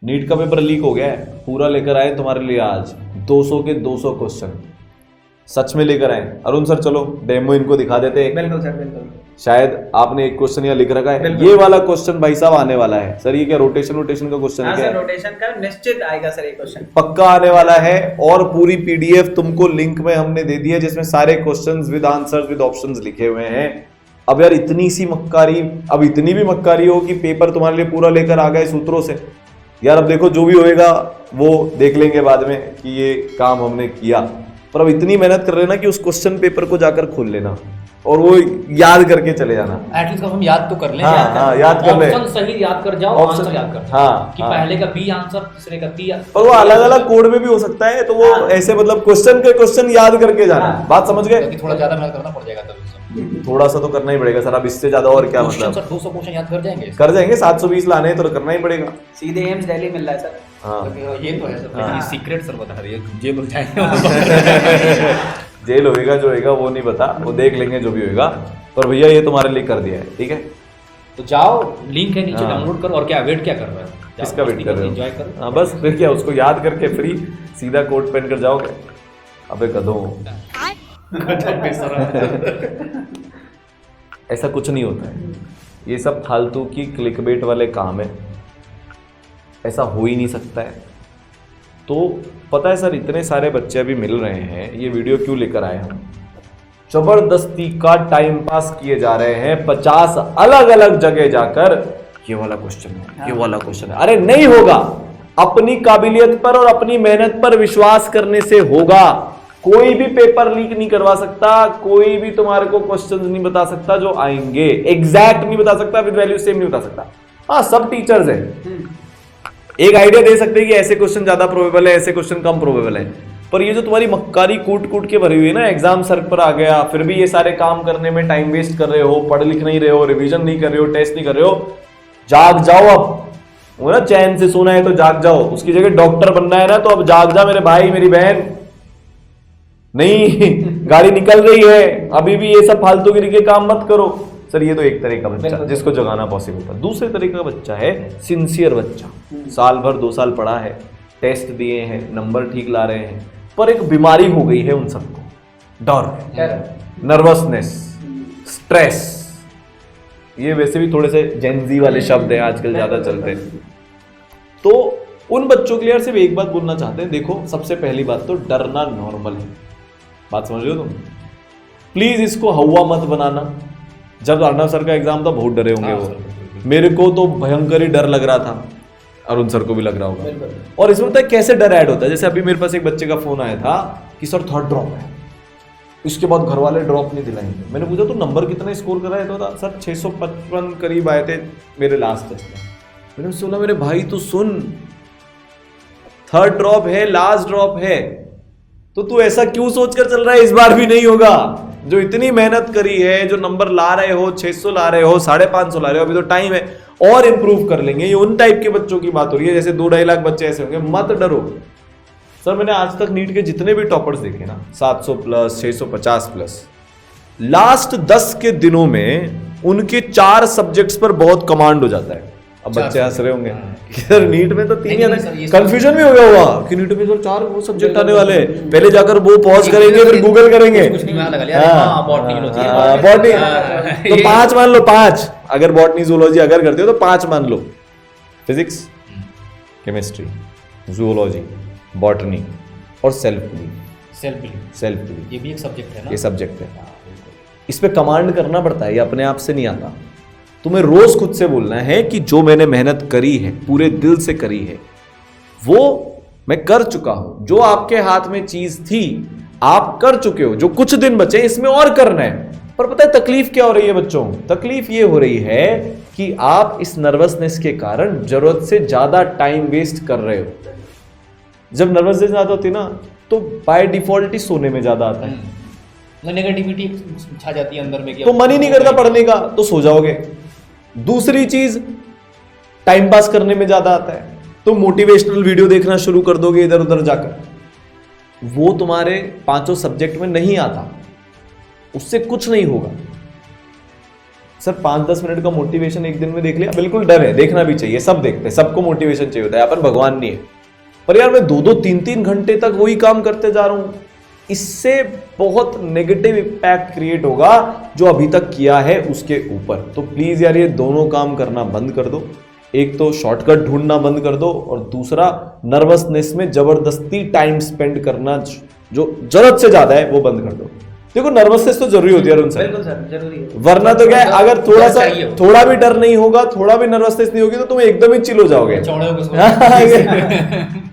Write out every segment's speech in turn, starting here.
NEET का paper leak हो गया है, पूरा लेकर आए तुम्हारे लिए आज 200 के 200 क्वेश्चन सच में लेकर आए। अरुण सर चलो डेमो इनको दिखा देते हैं। बिल्कुल सर बिल्कुल। शायद आपने एक क्वेश्चन यहाँ लिख रखा है, ये वाला क्वेश्चन भाई साहब आने वाला है सर। ये क्या रोटेशन का क्वेश्चन है? क्या रोटेशन का निश्चित आएगा सर, ये क्वेश्चन पक्का आने वाला है। और पूरी पीडीएफ तुमको लिंक में हमने दे दी है जिसमें सारे questions with answers with options लिखे हुए हैं। अब यार इतनी सी मक्कारी, अब इतनी भी मक्कारी हो कि पेपर तुम्हारे लिए पूरा लेकर आ गए सूत्रों से। यार अब देखो जो भी होएगा वो देख लेंगे बाद में कि ये काम हमने किया, पर अब इतनी मेहनत कर लेना कि उस क्वेश्चन पेपर को जाकर खोल लेना और वो याद करके चले जाना। एटलीस्ट हम याद तो कर लें। याद कर ले, ऑप्शन सही याद कर जाओ, आंसर याद कर जाओ कि पहले का बी आंसर, तीसरे का टी आंसर। और वो अलग अलग कोड में भी हो सकता है, तो वो ऐसे मतलब क्वेश्चन के क्वेश्चन याद करके जाना। बात समझ गए? थोड़ा ज्यादा मेहनत करना पड़ जाएगा तब। थोड़ा सा तो करना ही पड़ेगा सर, अब इससे ज्यादा और क्या मतलब। सर 200 क्वेश्चन याद कर जाएंगे? कर जाएंगे, 720 लाने हैं तो करना ही पड़ेगा। सीधे एम्स दिल्ली मिल रहा है सर। हाँ ये तो है सर, सीक्रेट सर बता रही है, जेल हो जाएगा। जेल होएगा जो होएगा वो नहीं पता, वो देख लेंगे जो भी होएगा। पर भैया ये तुम्हारे लिए कर दिया है, ठीक है? तो जाओ, लिंक है नीचे, डाउनलोड करो। और क्या वेट क्या कर रहे हो? किसका वेट कर रहे हो? एंजॉय करो। हाँ बस फिर क्या, उसको याद करके फ्री सीधा कोट पहन कर जाओगे। अबे गधों, ऐसा कुछ नहीं होता है, ये सब फालतू की क्लिकबेट वाले काम है, ऐसा हो ही नहीं सकता है। तो पता है सर, इतने सारे बच्चे अभी मिल रहे हैं, ये वीडियो क्यों लेकर आए हम? जबरदस्ती का टाइम पास किए जा रहे हैं 50 अलग अलग जगह जाकर, ये वाला क्वेश्चन है, ये वाला क्वेश्चन है। अरे नहीं होगा, अपनी काबिलियत पर और अपनी मेहनत पर विश्वास करने से होगा। कोई भी पेपर लीक नहीं करवा सकता, कोई भी तुम्हारे को क्वेश्चंस नहीं बता सकता जो आएंगे, एग्जैक्ट नहीं बता सकता, विद वैल्यू सेम नहीं बता सकता। हाँ सब टीचर्स हैं, एक आइडिया दे सकते हैं कि ऐसे क्वेश्चन ज्यादा प्रोबेबल है, ऐसे क्वेश्चन कम प्रोबेबल है। पर ये जो तुम्हारी मक्कारी कूट कूट के भरी हुई है ना, एग्जाम सर पर आ गया, फिर भी ये सारे काम करने में टाइम वेस्ट कर रहे हो, पढ़ लिख नहीं रहे हो, रिवीजन नहीं कर रहे हो, टेस्ट नहीं कर रहे हो, जाग जाओ। अब वो ना चैन से सोना है तो जाग जाओ, उसकी जगह डॉक्टर बनना है ना तो अब जाग जा मेरे भाई मेरी बहन। नहीं गाड़ी निकल रही है, अभी भी ये सब फालतूगिरी के काम मत करो। सर ये तो एक तरह का बच्चा जिसको जगाना पॉसिबल था। दूसरे तरह का बच्चा है सिंसियर बच्चा, साल भर 2 साल पढ़ा है, टेस्ट दिए हैं, नंबर ठीक ला रहे हैं, पर एक बीमारी हो गई है उन सबको, डर, नर्वसनेस, स्ट्रेस। ये वैसे भी थोड़े से जेनजी वाले शब्द हैं आजकल ज्यादा चलते हैं। तो उन बच्चों के लिए सिर्फ एक बात बोलना चाहते हैं, देखो सबसे पहली बात तो डरना नॉर्मल है। बात समझ रहे हो तुम? प्लीज इसको हवा मत बनाना। जब अर्णव सर का एग्जाम था बहुत डरे होंगे वो, मेरे को तो भयंकर ही डर लग रहा था, अरुण सर को भी लग रहा होगा। और इसमें पता है कैसे डर ऐड होता है? जैसे अभी मेरे पास एक बच्चे का फोन आया था कि सर 3rd ड्रॉप है, इसके बाद घर वाले ड्रॉप नहीं दिलाएंगे। मैंने पूछा तो नंबर कितना स्कोर कर रहा है? तो सर 655 करीब आए थे मेरे लास्ट टेस्ट में। मैंने उससे बोला मेरे भाई तू सुन, 3rd ड्रॉप है, लास्ट ड्रॉप है, तो तू ऐसा क्यों सोचकर चल रहा है? इस बार भी नहीं होगा। जो इतनी मेहनत करी है, जो नंबर ला रहे हो, 600 ला रहे हो, 550 ला रहे हो, अभी तो टाइम है और इंप्रूव कर लेंगे। ये उन टाइप के बच्चों की बात हो रही है, जैसे 2-2.5 लाख बच्चे ऐसे होंगे, मत डरो। सर मैंने आज तक नीट के जितने भी टॉपर्स देखे ना, 700 प्लस, 650 प्लस, लास्ट 10 के दिनों में उनके 4 सब्जेक्ट्स पर बहुत कमांड हो जाता है। अब बच्चे हंस रहे होंगे कि सर नीट में तो 3 या कंफ्यूजन भी हो गया होगा कि नीट में तो 4 वो सब्जेक्ट आने वाले हैं, पहले जाकर वो पॉज करेंगे फिर गूगल करेंगे। बॉटनी तो 5 मान लो, 5 अगर बॉटनी जूलॉजी अगर करते हो तो 5 मान लो, फिजिक्स, केमिस्ट्री, जूलॉजी, बॉटनी और सेल्फ बिलीफ, ये भी एक सब्जेक्ट है ना? ये सब्जेक्ट है। इस पे कमांड करना पड़ता है, ये अपने आप से नहीं आता। तुम्हें रोज खुद से बोलना है कि जो मैंने मेहनत करी है, पूरे दिल से करी है, वो मैं कर चुका हूं। जो आपके हाथ में चीज थी आप कर चुके हो, जो कुछ दिन बचे इसमें और करना है। पर पता है तकलीफ क्या हो रही है बच्चों? तकलीफ ये हो रही है कि आप इस नर्वसनेस के कारण जरूरत से ज्यादा टाइम वेस्ट कर रहे हो। जब नर्वसनेस ज्यादा होती है ना तो बाय डिफॉल्ट ही सोने में ज्यादा आता है, नेगेटिविटी छा जाती है अंदर में, तो मन ही नहीं करता पढ़ने का, तो सो जाओगे। दूसरी चीज टाइम पास करने में ज्यादा आता है, तो मोटिवेशनल वीडियो देखना शुरू कर दोगे इधर उधर जाकर, वो तुम्हारे 5 सब्जेक्ट में नहीं आता, उससे कुछ नहीं होगा। सर 5-10 मिनट का मोटिवेशन एक दिन में देख लिया, बिल्कुल डर है, देखना भी चाहिए, सब देखते हैं, सबको मोटिवेशन चाहिए होता है, अपन भगवान नहीं है। पर यार मैं 2-2 3-3 घंटे तक वही काम करते जा रहा हूं, इससे बहुत नेगेटिव इम्पैक्ट क्रिएट होगा जो अभी तक किया है उसके ऊपर। तो प्लीज यार ये दोनों काम करना बंद कर दो। एक तो शॉर्टकट ढूंढना बंद कर दो, और दूसरा नर्वसनेस में जबरदस्ती टाइम स्पेंड करना जो जरूरत से ज्यादा है वो बंद कर दो। देखो नर्वसनेस तो जरूरी होती है अरुण सर, बिल्कुल सर, जरूरी है। वरना तो क्या है, अगर थोड़ा सा चाहिए हो। थोड़ा भी डर नहीं होगा, थोड़ा भी नर्वसनेस नहीं होगी तो तुम एकदम ही चिल हो जाओगे। चौड़े होकर सो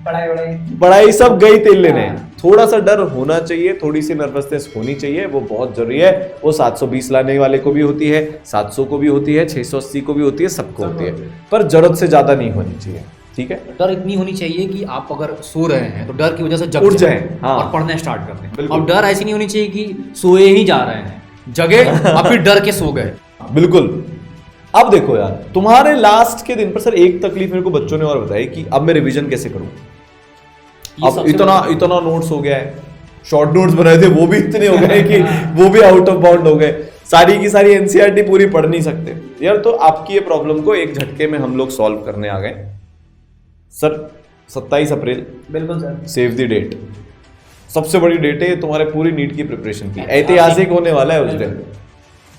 पढ़ाई वढ़ाई पढ़ाई सब गई तेल लेने। थोड़ा सा डर होना चाहिए, थोड़ी सी नर्वसनेस होनी चाहिए, वो बहुत जरूरी है। वो 720 लाने वाले को भी होती है, 700 को भी होती है, 680 को भी होती है, सबको होती है, पर जरूरत से ज्यादा नहीं होनी चाहिए। ठीक है, डर इतनी होनी चाहिए कि आप अगर सो रहे हैं तो डर की वजह से जग उठ जाएं, हाँ। और पढ़ना स्टार्ट कर दें। बिल्कुल। और डर ऐसी नहीं होनी चाहिए कि सोए ही जा रहे हैं, जगे और फिर डर के सो गए। बिल्कुल। अब देखो यार, तुम्हारे लास्ट के दिन पर सर एक तकलीफ मेरे को बच्चों ने और बताई कि अब मैं रिवीजन कैसे करूं। ये अब सबसे इतना बड़ी- इतना नोट्स हो गया है, शॉर्ट नोट्स बनाए थे वो भी इतने हो गए कि वो भी आउट ऑफ बाउंड हो गए, सारी की सारी एनसीईआरटी पूरी पढ़ नहीं सकते यार। तो आपकी ये प्रॉब्लम को एक झटके में हम लोग सॉल्व करने आ गए सर। 27 अप्रैल, बिल्कुल सर। सेव द डेट, सबसे बड़ी डेट है तुम्हारे पूरी नीट की प्रिपरेशन की, ऐतिहासिक होने वाला है उस दिन।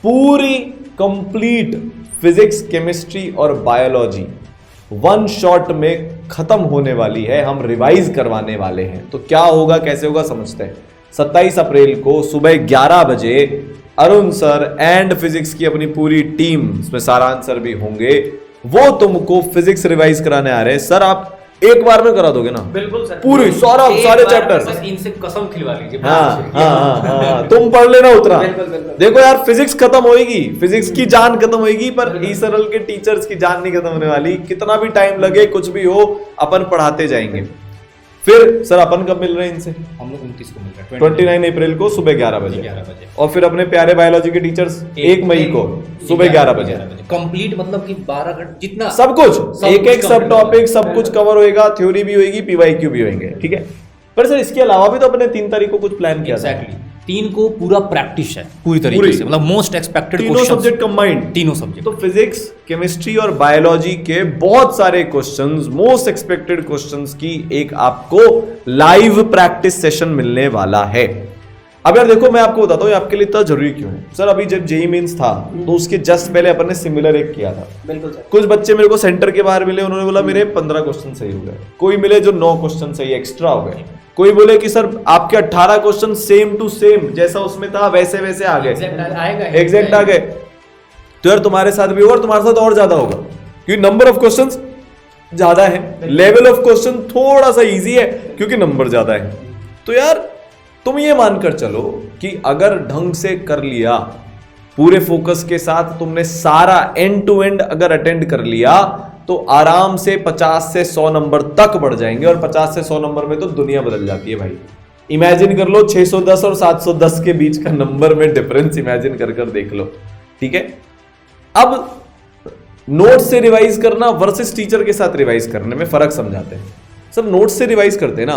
पूरी कंप्लीट फिजिक्स, केमिस्ट्री और बायोलॉजी वन शॉट में खत्म होने वाली है, हम रिवाइज करवाने वाले हैं। तो क्या होगा, कैसे होगा, समझते हैं। 27 अप्रैल को सुबह 11 बजे अरुण सर एंड फिजिक्स की अपनी पूरी टीम, इसमें सारांश सर भी होंगे, वो तुमको फिजिक्स रिवाइज कराने आ रहे हैं। सर आप एक बार में करा दोगे ना? बिल्कुल सर, पूरी सारे चैप्टर। बस इनसे कसम खिलवा लीजिए। हाँ, तुम पढ़ लेना उतना। बिल्कुल, बिल्कुल। देखो यार, फिजिक्स खत्म होएगी, फिजिक्स की जान खत्म होएगी, पर ई सरल के टीचर्स की जान नहीं खत्म होने वाली। कितना भी टाइम लगे, कुछ भी हो, अपन पढ़ाते जाएंगे। फिर सर अपन कब मिल रहे हैं इनसे? हम लोग 29 को मिल रहे हैं, 29 अप्रैल को सुबह 11 बजे। 11 बजे। और फिर अपने प्यारे बायोलॉजी के टीचर्स 1 मई को सुबह 11 बजे। कंप्लीट मतलब कि 12 घंटे जितना सब कुछ, एक एक कुछ सब complete टॉपिक, सब कुछ कवर होएगा, थ्योरी भी होएगी, पीवाईक्यू भी होंगे। ठीक है, पर सर इसके अलावा भी तो अपने 3 तारीख को कुछ प्लान किया था। एग्जैक्टली 3 को पूरा प्रैक्टिस है पूरी तरीके पूरी। से, मतलब मोस्ट एक्सपेक्टेड तीनों सब्जेक्ट कंबाइंड। तीनों सब्जेक्ट। तो फिजिक्स, केमिस्ट्री और बायोलॉजी के बहुत सारे क्वेश्चंस, मोस्ट एक्सपेक्टेड क्वेश्चंस की एक आपको लाइव प्रैक्टिस सेशन मिलने वाला है। अब यार देखो, मैं आपको बताता हूँ ये आपके लिए इतना जरूरी क्यों है। सर अभी जब जेईई मेंस था तो उसके जस्ट पहले अपन ने सिमिलर एक किया था। बिल्कुल सर। कुछ बच्चे मेरे को सेंटर के बाहर मिले, उन्होंने बोला मेरे 15 क्वेश्चन सही हो गए। कोई मिले जो 9 क्वेश्चन सही एक्स्ट्रा हो गए। कोई बोले कि सर आपके 18 क्वेश्चन सेम टू सेम जैसा उसमें था वैसे वैसे आ गए, एग्जैक्ट आ गए। तो यार तुम्हारे साथ भी होगा और तुम्हारे साथ और ज्यादा होगा, क्योंकि नंबर ऑफ क्वेश्चंस ज्यादा है, लेवल ऑफ क्वेश्चन थोड़ा सा इजी है क्योंकि नंबर ज्यादा है। तो यार तुम ये मानकर चलो कि अगर ढंग से कर लिया, पूरे फोकस के साथ तुमने सारा एंड टू एंड अगर अटेंड कर लिया, तो आराम से 50 से 100 नंबर तक बढ़ जाएंगे। और 50 से 100 नंबर में तो दुनिया बदल जाती है भाई। इमेजिन कर लो 610 और 710 के बीच का नंबर में डिफरेंस इमेजिन कर कर देख लो। ठीक है, अब नोट से रिवाइज करना वर्सेस टीचर के साथ रिवाइज करने में फर्क समझाते हैं। सर नोट से रिवाइज करते हैं ना,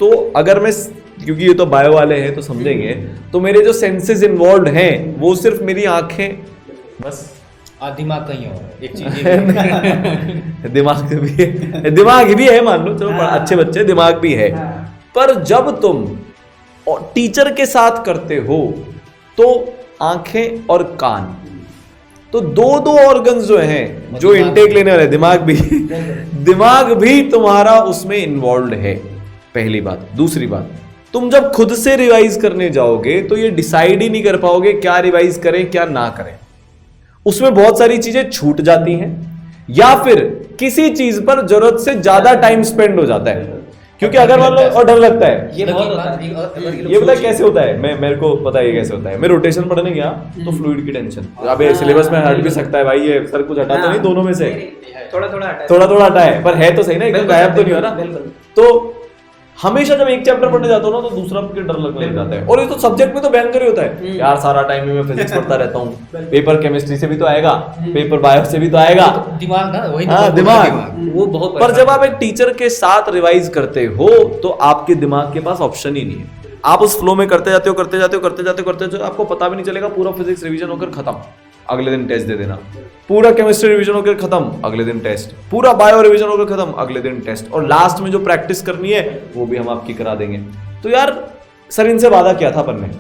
तो अगर मैं, क्योंकि ये तो बायो वाले हैं तो समझेंगे, तो मेरे जो सेंसेस इन्वॉल्व हैं वो सिर्फ मेरी आंखें, बस दिमाग कहीं और एक चीज दिमाग भी है मान लो, चलो अच्छे बच्चे, दिमाग भी है। पर जब तुम टीचर के साथ करते हो तो आंखें और कान, तो दो ऑर्गन्स जो हैं जो इनटेक लेने वाले, दिमाग भी तुम्हारा उसमें इन्वॉल्व है, पहली बात। दूसरी बात, तुम जब खुद से रिवाइज करने जाओगे तो ये डिसाइड ही नहीं कर पाओगे क्या रिवाइज करें क्या ना करें। उसमें बहुत सारी चीजें छूट जाती हैं, या फिर किसी चीज पर जरूरत से ज्यादा टाइम स्पेंड हो जाता है, क्योंकि अगर मान लो, और डर लगता है। ये बहुत होता है। ये पता कैसे होता है, मेरे को पता है ये कैसे होता है। मैं रोटेशन पढ़ने गया तो फ्लूइड की टेंशन, अबे सिलेबस में हट भी सकता है भाई, ये सर कुछ हटा तो नहीं, दोनों में से थोड़ा थोड़ा हटा है, पर है तो सही ना, एकदम गायब तो नहीं हो ना। तो हमेशा जब एक चैप्टर पढ़ने जाता हूँ ना तो दूसरा मुझे डर लगने लग जाता है। और ये तो सब्जेक्ट में तो भयंकर ही होता है यार, सारा टाइम में मैं फिजिक्स पढ़ता रहता हूँ, पेपर केमिस्ट्री से भी तो आएगा, पेपर बायो से भी तो आएगा, दिमाग ना वही, हाँ, दिमाग वो बहुत। पर जब आप एक टीचर के साथ रिवाइज करते हो तो आपके दिमाग के पास ऑप्शन ही नहीं है। आप उस फ्लो में करते जाते हो, आपको पता भी नहीं चलेगा, पूरा फिजिक्स रिवीजन होकर खत्म। अगले दिन टेस्ट दे देना, पूरा केमिस्ट्री रिवीजन होकर खत्म, अगले दिन टेस्ट, पूरा बायो रिवीजन होकर खत्म, अगले दिन टेस्ट, और लास्ट में जो प्रैक्टिस करनी है वो भी हम आपकी करा देंगे। तो यार सर इनसे वादा किया था अपन ने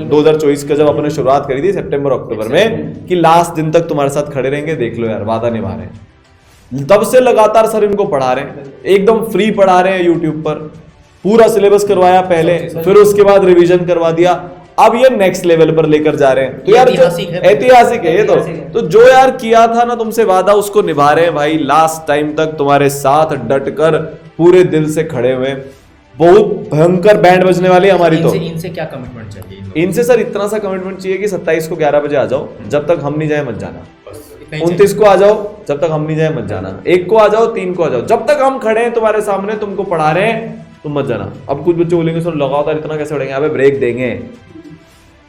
2024 का, जब अपने शुरुआत करी थी सितंबर अक्टूबर में, कि लास्ट दिन तक तुम्हारे साथ खड़े रहेंगे, देख लो यार वादा निभा रहे हैं। तब से लगातार सर इनको पढ़ा रहे हैं, एकदम फ्री पढ़ा रहे हैं यूट्यूब पर, पूरा सिलेबस करवाया पहले, फिर उसके बाद रिवीजन करवा दिया, अब ये नेक्स्ट लेवल पर लेकर जा रहे हैं। तो यार ऐतिहासिक है ये तो जो यार किया था ना तुमसे वादा, उसको निभा रहे हैं भाई, लास्ट टाइम तक तुम्हारे साथ डट कर पूरे दिल से खड़े हुए। बहुत भयंकर बैंड बजने वाली हमारी। तो इनसे क्या कमिटमेंट चाहिए? इनसे सर इतना सा कमिटमेंट चाहिए कि 27 को 11 बजे आ जाओ, जब तक हम नहीं जाए मत जाना। 29 को आ जाओ, जब तक हम नहीं जाए मत जाना। 1 को आ जाओ, 3 को आ जाओ, जब तक हम खड़े हैं तुम्हारे सामने, तुमको पढ़ा रहे हैं, तुम मत जाना। अब कुछ बच्चे बोलेंगे सर लगातार इतना कैसे पढ़ेंगे? अबे ब्रेक देंगे,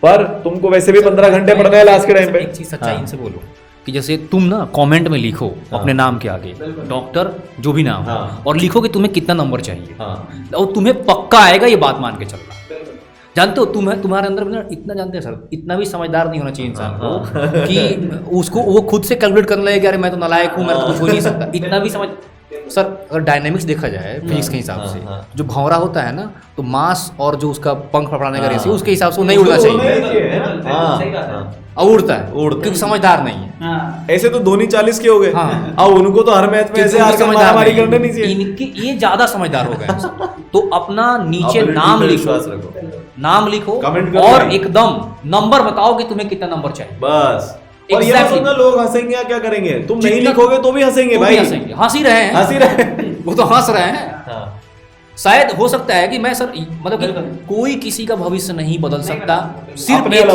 पर तुमको वैसे भी 15 घंटे पढ़ना है लास्ट के टाइम पे। एक चीज सच्चाई इनसे बोलो कि जैसे तुम ना कमेंट में लिखो अपने नाम के आगे डॉक्टर जो भी नाम और लिखो कि तुम्हें कितना नंबर चाहिए, और तुम्हें पक्का आएगा, ये बात मान के चलना। जानते हो तुम्हारे अंदर ना इतना, जानते हैं सर, इतना भी समझदार नहीं होना चाहिए इंसान को कि उसको वो खुद से कैलकुलेट करने लगे कि अरे मैं तो नालायक हूँ, मैं तो कुछ हो नहीं सकता। इतना भी समझ सर, अगर डायनेमिक्स देखा जाए फिजिक्स के हिसाब से, जो भंवरा होता है ना, तो मास और जो उसका पंख फड़फड़ाने का रेशियो, उसके हिसाब से वो नहीं उड़ना चाहिए, और उड़ता है क्योंकि समझदार नहीं है। ऐसे तो धोनी 40 के हो गए, अब उनको तो हर मैच में ऐसे हार समझदारी करने नहीं चाहिए। इनके ये ज्यादा समझदार हो गए। तो अपना नीचे नाम लिखो, नाम लिखो और एकदम नंबर बताओ कि तुम्हें कितना नंबर चाहिए, बस। और ये ना लोग हंसेंगे या क्या करेंगे? तुम नहीं लिखोगे तो भी हंसेंगे भाई, हंसेंगे, हंस ही रहे हैं वो तो हंस रहे हैं। शायद हो सकता है कि मैं सर मतलब कि कोई किसी का भविष्य नहीं बदल सकता, सिर्फ एक,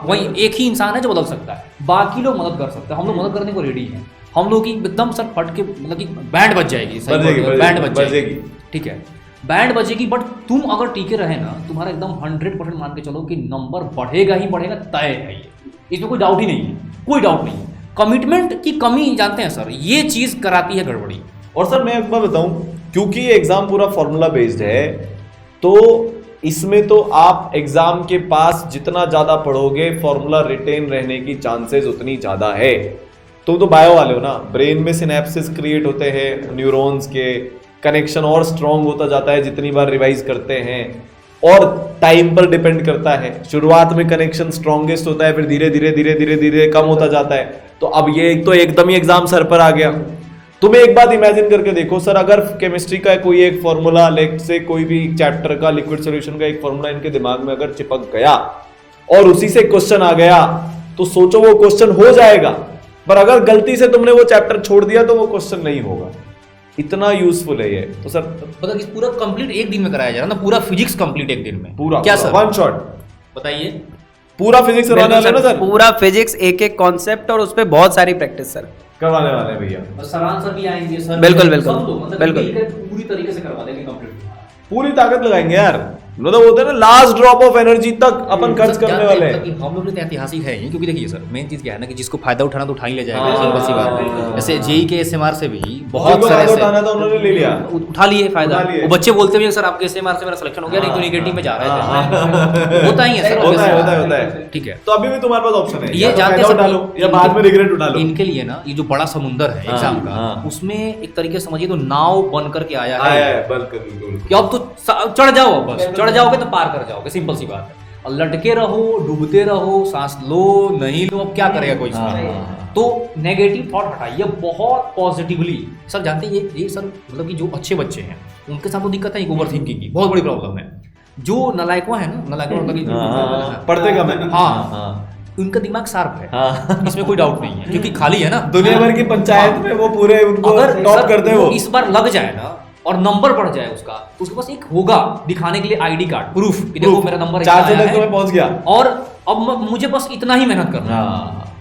वही एक ही इंसान है जो बदल सकता है, बाकी लोग मदद कर सकते हैं। हम लोग मदद करने को रेडी हैं, हम लोग की एकदम सर फट के मतलब कि बैंड बज जाएगी, बैंड बज जाएगी, ठीक है, बैंड बजेगी। बट तुम अगर टीके रहे ना, तुम्हारा एकदम 100% मान के चलो कि नंबर बढ़ेगा ही बढ़ेगा, तय है ये, इसमें कोई डाउट ही नहीं है, कोई डाउट नहीं है। कमिटमेंट की कमी जानते हैं सर, ये चीज कराती है गड़बड़ी। और सर मैं एक बार बताऊं, क्योंकि ये एग्जाम पूरा फॉर्मूला बेस्ड है, तो इसमें तो आप एग्जाम के पास जितना ज्यादा पढ़ोगे, फॉर्मूला रिटेन रहने की चांसेस उतनी ज्यादा है। तुम तो बायो वाले हो ना, ब्रेन में सिनेप्सिस क्रिएट होते हैं, न्यूरॉन्स के कनेक्शन और स्ट्रांग होता जाता है जितनी बार रिवाइज करते हैं, और टाइम पर डिपेंड करता है। शुरुआत में कनेक्शन स्ट्रॉन्गेस्ट होता है, फिर धीरे धीरे धीरे धीरे धीरे कम होता जाता है। तो अब ये तो एकदम ही एग्जाम सर पर आ गया। तुम्हें एक बात इमेजिन करके देखो सर, अगर केमिस्ट्री का कोई एक फॉर्मूला, लेट से कोई भी चैप्टर का लिक्विड सॉल्यूशन का एक फॉर्मूला इनके दिमाग में अगर चिपक गया और उसी से क्वेश्चन आ गया, तो सोचो वो क्वेश्चन हो जाएगा, पर अगर गलती से तुमने वो चैप्टर छोड़ दिया तो वो क्वेश्चन नहीं होगा। इतना यूजफुल है ये। तो सर मतलब इस पूरा कंप्लीट एक दिन में कराया जा रहा है ना, पूरा फिजिक्स कंप्लीट एक दिन में, पूरा क्या सर? वन शॉट बताइए, पूरा फिजिक्स करवाने वाले ना सर, पूरा फिजिक्स, एक एक कॉन्सेप्ट और उस पे बहुत सारी प्रैक्टिस सर करवाने वाले हैं भैया। और सरान सर भी आएंगे सर, बिल्कुल बिल्कुल मतलब बिल्कुल, पूरी तरीके से करवा देंगे कंप्लीट, पूरी ताकत लगाएंगे यार। मतलब होता है ना लास्ट ड्रॉप ऑफ एनर्जी तक अपन खर्च करने वाले हैं। हम लोग तो ऐतिहासिक है ये, क्योंकि देखिए सर मेन चीज क्या है ना कि जिसको फायदा उठाना तो उठा ही ले जाएगा। जैसे जेई के एसएमआर से भी बहुत सारे उठाना था, उन्होंने ले लिया, उठा लिए फायदा। वो बच्चे बोलते भी सर आपके एसएमआर से मेरा सिलेक्शन हो गया, नहीं तो नेगेटिव में जा रहा है, होता ही है सर, होता है, ठीक है। तो अभी भी तुम्हारे पास ऑप्शन है, ये जानते हैं उठा लो या बाद में रिग्रेट उठा लो। इनके लिए ना ये जो बड़ा समुंदर है एग्जाम का, उसमें एक तरीके से समझिए तो नाव बन करके आया है, कि अब तो चढ़ जाओ, बस चढ़ जाओगे तो पार कर जाओगे, सिंपल सी बात है। और लटके रहो, डूबते रहो, सांस लो नहीं लो, अब क्या करेगा कोई इसमें। तो नेगेटिव थॉट हटाइए बहुत पॉजिटिवली। सर जानते हैं ये सर मतलब कि जो अच्छे बच्चे हैं उनके साथ तो दिक्कत है, ओवर थिंकिंग की बहुत बड़ी प्रॉब्लम है। जो नलायकवा है ना, नलायकवा मतलब पढ़ते कम है, उनका दिमाग शार्प है, इसमें कोई डाउट नहीं है, क्योंकि खाली है ना, दुनिया भर की पंचायत में वो पूरे उनको टॉप करते हैं। वो इस बार लग जाए ना और नंबर बढ़ जाए उसका, तो उसके पास एक होगा दिखाने के लिए आईडी कार्ड, प्रूफ कि देखो मेरा नंबर 400 तक मैं पहुंच गया, और अब मुझे बस इतना ही मेहनत करना है।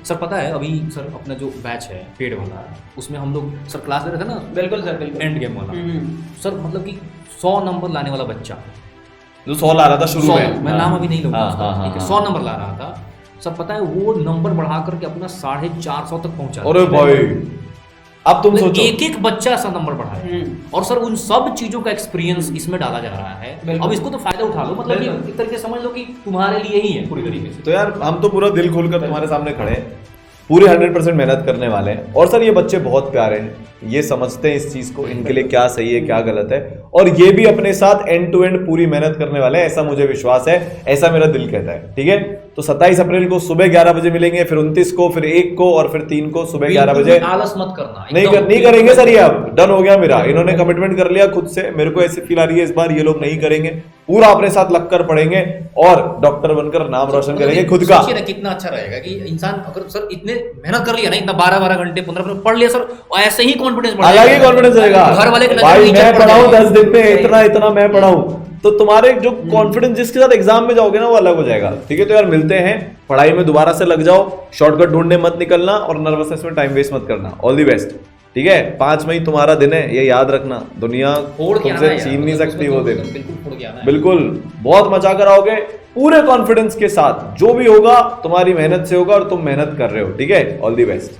सर पता है अभी सर अपना जो बैच है पेड वाला, उसमें हम लोग सर क्लास ले रहे थे ना, बिल्कुल सर, बिल्कुल एंड गेम वाला सर, मतलब कि 100 नंबर लाने वाला बच्चा जो 100 ला रहा था शुरू में, मैं नाम अभी नहीं लूंगा, 100 नंबर ला रहा था सर। पता है वो नंबर बढ़ा करके अपना 450 तक पहुंचा। अरे भाई अब तुम सोचो, एक एक बच्चा ऐसा नंबर बढ़ा है और सर उन सब चीजों का एक्सपीरियंस इसमें डाला जा रहा है। अब इसको तो फायदा उठा लो, मतलब कि एक तरीके से समझ लो कि तुम्हारे लिए ही है पूरी तरीके से। तो यार हम तो पूरा दिल खोलकर तुम्हारे सामने खड़े हैं, पूरे 100% मेहनत करने वाले हैं। और सर ये बच्चे बहुत प्यारे हैं, ये समझते हैं इस चीज को, इनके लिए क्या सही है क्या गलत है, और ये भी अपने साथ एंड टू एंड पूरी मेहनत करने वाले हैं, ऐसा मुझे विश्वास है, ऐसा मेरा दिल कहता है। ठीक है, तो 27 अप्रैल को सुबह 11 बजे मिलेंगे, फिर 29 को, फिर 1 को और फिर 3 को सुबह 11 बजे। आलस मत करना, नहीं करेंगे सर, ये अब डन हो गया मेरा, इन्होंने कमिटमेंट कर लिया खुद से। मेरे को ऐसी फील आ रही है इस बार ये लोग नहीं करेंगे, पूरा अपने साथ लगकर पढ़ेंगे और डॉक्टर बनकर नाम रोशन करेंगे खुद का। सोचिए ना कितना अच्छा रहेगा कि इंसान अगर सर इतने मेहनत कर लिया ना, इतना 12-12 घंटे 15 पढ़ लिया सर, ऐसे ही कॉन्फिडेंस बढ़ अलग ही कॉन्फिडेंस रहेगा। घर वाले के भाई नजर मैं पढ़ाऊं 10 दिन में इतना मैं पढ़ाऊं, तो तुम्हारे जो कॉन्फिडेंस जिसके साथ एग्जाम में जाओगे ना वो अलग हो जाएगा। ठीक है, तो यार मिलते हैं, पढ़ाई में दोबारा से लग जाओ, शॉर्टकट ढूंढने मत निकलना और नर्वसनेस में टाइम वेस्ट मत करना। All the best. ठीक है, 5 मई तुम्हारा दिन है, ये याद रखना, दुनिया तुमसे छीन नहीं सकती वो दिन। बिल्कुल, बहुत मजा कर आओगे पूरे कॉन्फिडेंस के साथ, जो भी होगा तुम्हारी मेहनत से होगा और तुम मेहनत कर रहे हो। ठीक है, ऑल दी बेस्ट।